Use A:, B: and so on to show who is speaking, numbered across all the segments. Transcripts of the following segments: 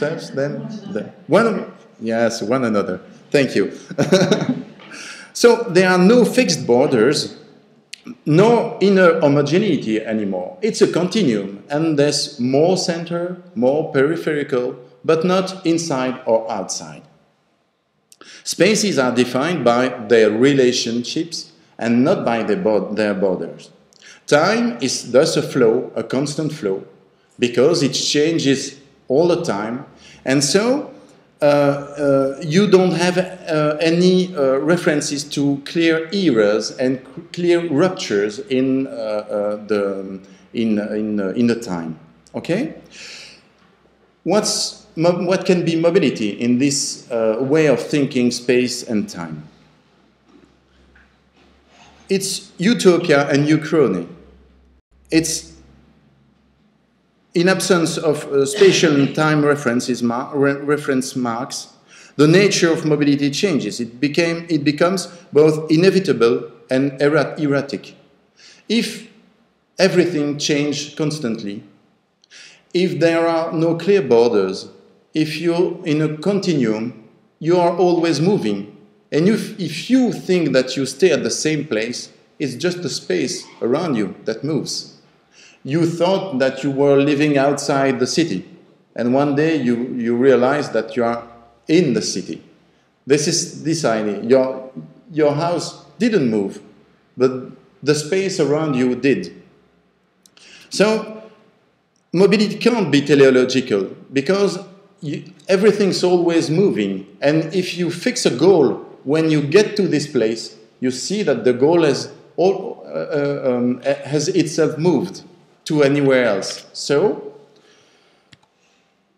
A: themselves, them, one, yes, one another. Thank you. So there are no fixed borders, no inner homogeneity anymore. It's a continuum, and there's more center, more peripheral, but not inside or outside. Spaces are defined by their relationships and not by their borders. Time is thus a flow, a constant flow, because it changes all the time, and so you don't have any references to clear eras and clear ruptures in the time. Okay? What can be mobility in this way of thinking space and time? It's utopia and uchrony. It's in absence of spatial and time reference marks, the nature of mobility changes. It becomes both inevitable and erratic. If everything changes constantly, if there are no clear borders, if you're in a continuum, you are always moving. And if you think that you stay at the same place, it's just the space around you that moves. You thought that you were living outside the city, and one day you realize that you are in the city. This is this idea. Your house didn't move, but the space around you did. So mobility can't be teleological, because everything's always moving, and if you fix a goal, when you get to this place, you see that the goal has itself moved to anywhere else. So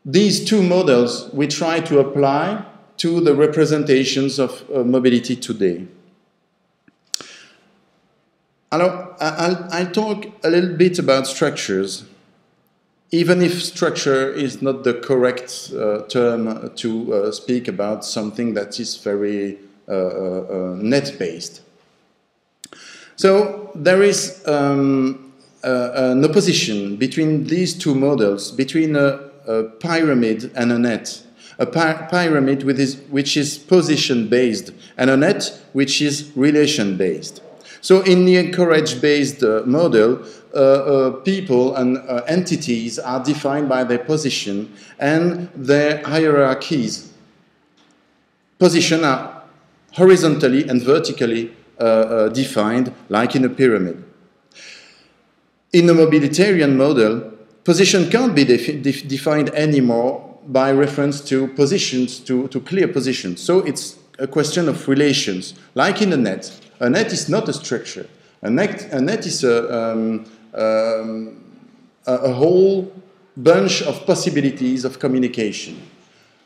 A: these two models we try to apply to the representations of mobility today. I'll talk a little bit about structures, even if structure is not the correct term to speak about something that is very net-based. So there is an opposition between these two models, between a pyramid and a net. A pyramid which is position-based, and a net which is relation-based. So in the anchorage-based model, people and entities are defined by their position and their hierarchies. Positions are horizontally and vertically defined, like in a pyramid. In the mobilitarian model, position can't be defined anymore by reference to positions, to clear positions. So it's a question of relations, like in a net. A net is not a structure. A net is a whole bunch of possibilities of communication.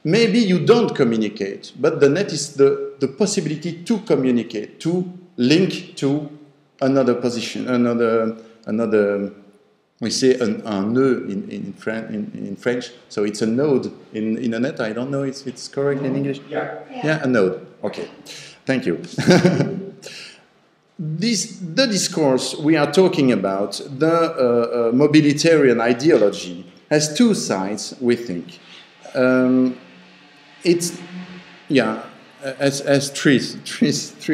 A: Maybe you don't communicate, but the net is the possibility to communicate, to link to another position, another we say a nœud in French, so it's a node in a net. I don't know if it's correct in English. Yeah, a node. Okay, thank you. The discourse we are talking about, the mobilitarian ideology, has two sides, we think. It's, yeah, as three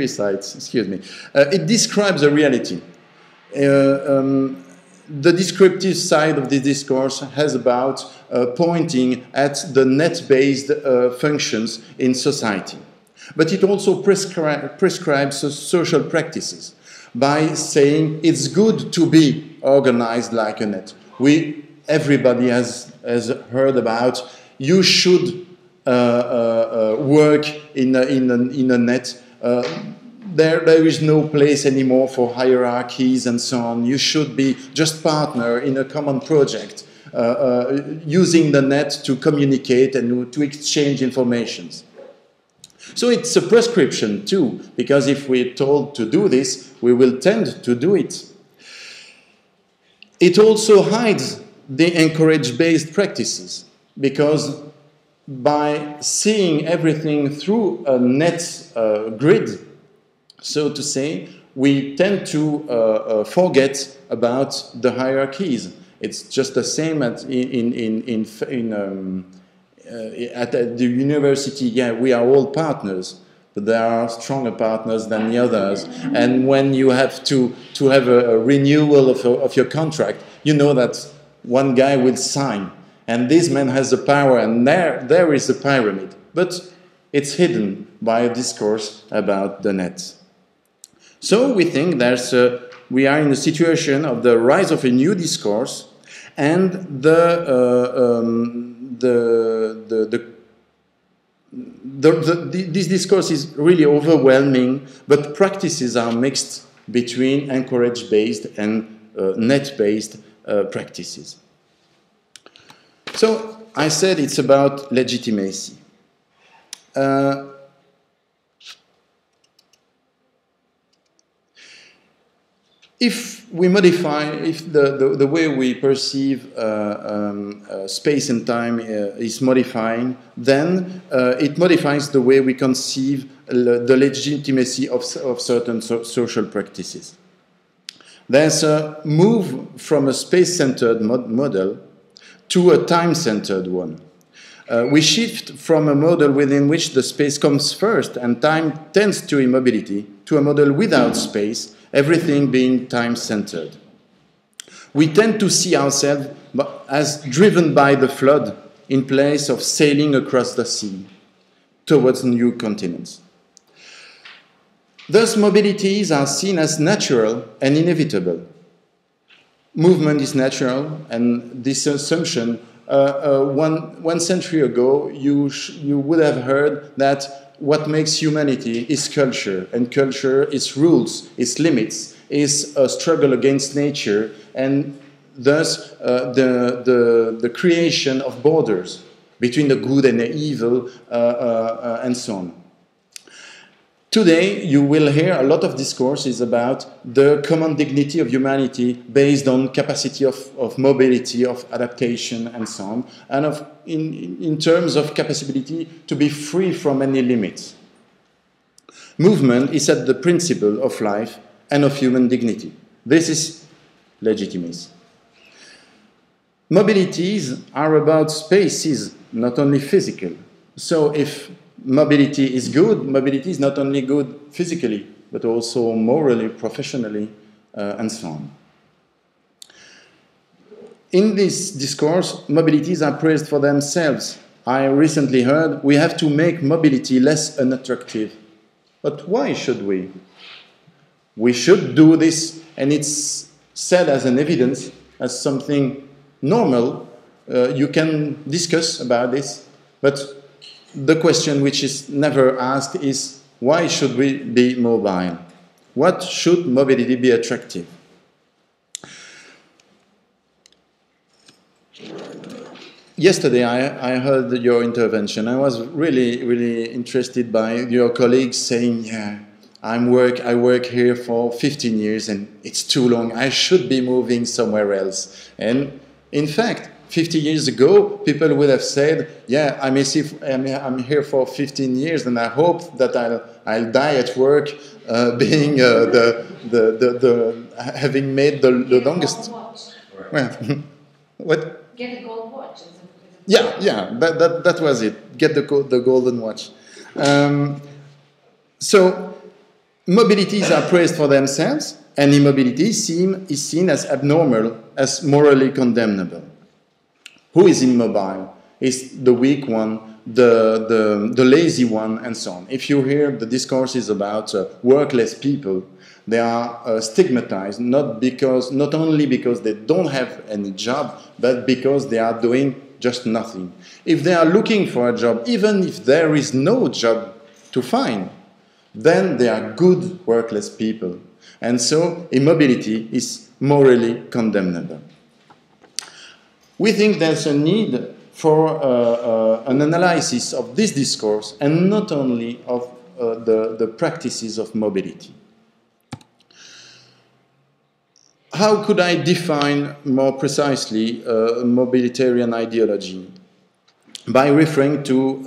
A: sides, excuse me. It describes a reality. The descriptive side of the discourse has about pointing at the net-based functions in society. But it also prescribes social practices by saying it's good to be organized like a net. Everybody has heard about you should work in a net. There is no place anymore for hierarchies and so on. You should be just partner in a common project, using the net to communicate and to exchange information. So it's a prescription too, because if we're told to do this, we will tend to do it. It also hides the anchorage-based practices, because by seeing everything through a net grid, so to say, we tend to forget about the hierarchies. It's just the same at the university, yeah, we are all partners, but there are stronger partners than the others. And when you have to have a renewal of your contract, you know that one guy will sign, and this man has the power, and there is a pyramid. But it's hidden by a discourse about the net. So we think we are in a situation of the rise of a new discourse, and this discourse is really overwhelming, but practices are mixed between anchorage-based and net-based practices. So I said it's about legitimacy. If we modify, if the way we perceive space and time is modifying, then it modifies the way we conceive the legitimacy of certain social practices. There's a move from a space-centered model to a time-centered one. We shift from a model within which the space comes first and time tends to immobility to a model without space, everything being time-centered. We tend to see ourselves as driven by the flood in place of sailing across the sea towards new continents. Thus, mobilities are seen as natural and inevitable. Movement is natural, and this assumption, one century ago, you would have heard that what makes humanity is culture, and culture is rules, is limits, is a struggle against nature, and thus the creation of borders between the good and the evil, and so on. Today, you will hear a lot of discourses about the common dignity of humanity based on capacity of mobility, of adaptation, and so on, and in terms of capacity to be free from any limits. Movement is at the principle of life and of human dignity. This is legitimacy. Mobilities are about spaces, not only physical. So if mobility is good, mobility is not only good physically, but also morally, professionally, and so on. In this discourse, mobilities are praised for themselves. I recently heard we have to make mobility less unattractive. But why should we? We should do this, and it's said as an evidence, as something normal. You can discuss about this, but the question which is never asked is, why should we be mobile? What should mobility be attractive? Yesterday I heard your intervention. I was really interested by your colleagues saying, yeah, I work here for 15 years and it's too long. I should be moving somewhere else. And in fact, 50 years ago, people would have said, yeah, I'm here for 15 years and I hope that I'll die at work being having made the longest... Well, what?
B: Get a gold watch.
A: Yeah, that was it. Get the golden watch. So, mobilities are praised for themselves, and immobility is seen as abnormal, as morally condemnable. Who is immobile? Is the weak one, the lazy one, and so on. If you hear the discourses about workless people, they are stigmatized not only because they don't have any job, but because they are doing just nothing. If they are looking for a job, even if there is no job to find, then they are good workless people. And so immobility is morally condemnable. We think there's a need for an analysis of this discourse and not only of the practices of mobility. How could I define more precisely a mobilitarian ideology? By referring to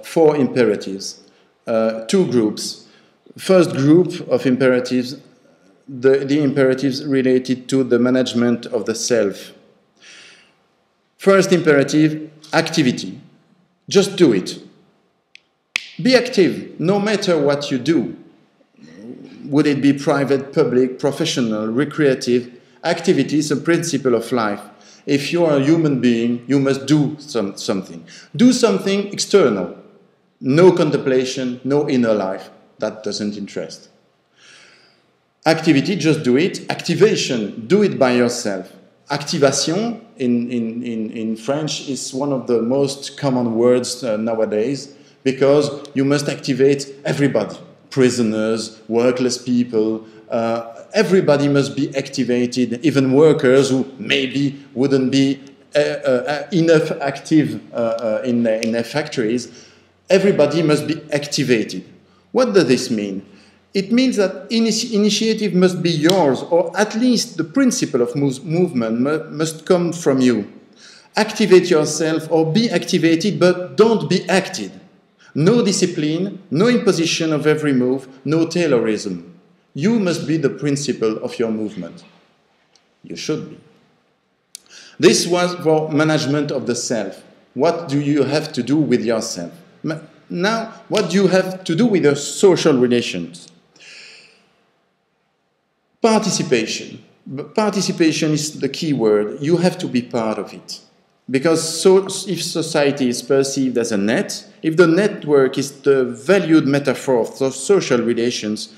A: 4 imperatives, 2 groups. First group of imperatives, the imperatives related to the management of the self. First imperative, activity. Just do it. Be active, no matter what you do. Would it be private, public, professional, recreative? Activity is a principle of life. If you are a human being, you must do something. Do something external. No contemplation, no inner life. That doesn't interest. Activity, just do it. Activation, do it by yourself. Activation, in French, is one of the most common words nowadays, because you must activate everybody. Prisoners, workless people, everybody must be activated, even workers who maybe wouldn't be enough active in their factories. Everybody must be activated. What does this mean? It means that initiative must be yours, or at least the principle of movement must come from you. Activate yourself or be activated, but don't be acted. No discipline, no imposition of every move, no Taylorism. You must be the principle of your movement. You should be. This was for management of the self. What do you have to do with yourself? Now, what do you have to do with your social relations? Participation. Participation is the key word. You have to be part of it. Because if society is perceived as a net, if the network is the valued metaphor of social relations,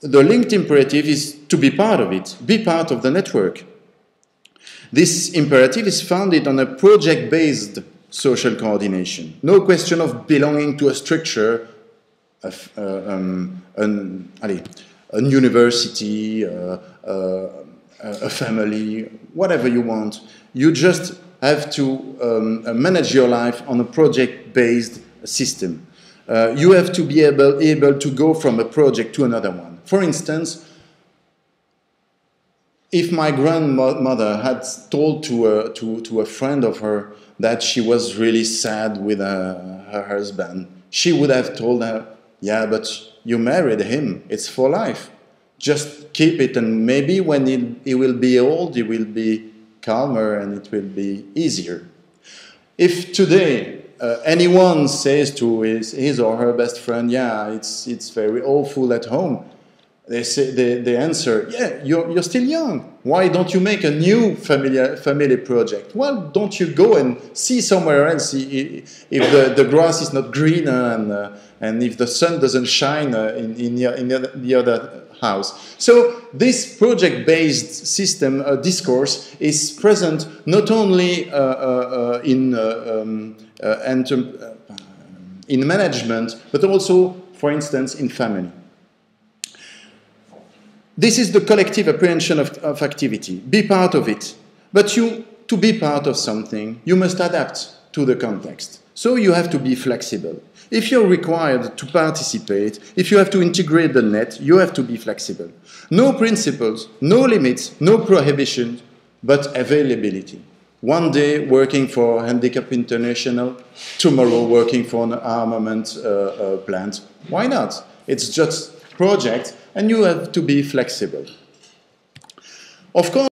A: the linked imperative is to be part of it, be part of the network. This imperative is founded on a project-based social coordination. No question of belonging to a structure, a university, a family, whatever you want. You just have to manage your life on a project-based system. You have to be able to go from a project to another one. For instance, if my grandmother had told to a friend of her that she was really sad with her husband, she would have told her, yeah, but you married him, it's for life. Just keep it, and maybe when he will be old, he will be calmer and it will be easier. If today anyone says to his or her best friend, yeah, it's very awful at home, they answer, yeah, you're still young. Why don't you make a new family project? Well, don't you go and see somewhere else if the grass is not greener and if the sun doesn't shine in the other house. So this project-based system, discourse, is present not only in management, but also, for instance, in family. This is the collective apprehension of activity. Be part of it. But to be part of something, you must adapt to the context. So you have to be flexible. If you're required to participate, if you have to integrate the net, you have to be flexible. No principles, no limits, no prohibitions, but availability. One day working for Handicap International, tomorrow working for an armament plant. Why not? It's just project, and you have to be flexible. Of course,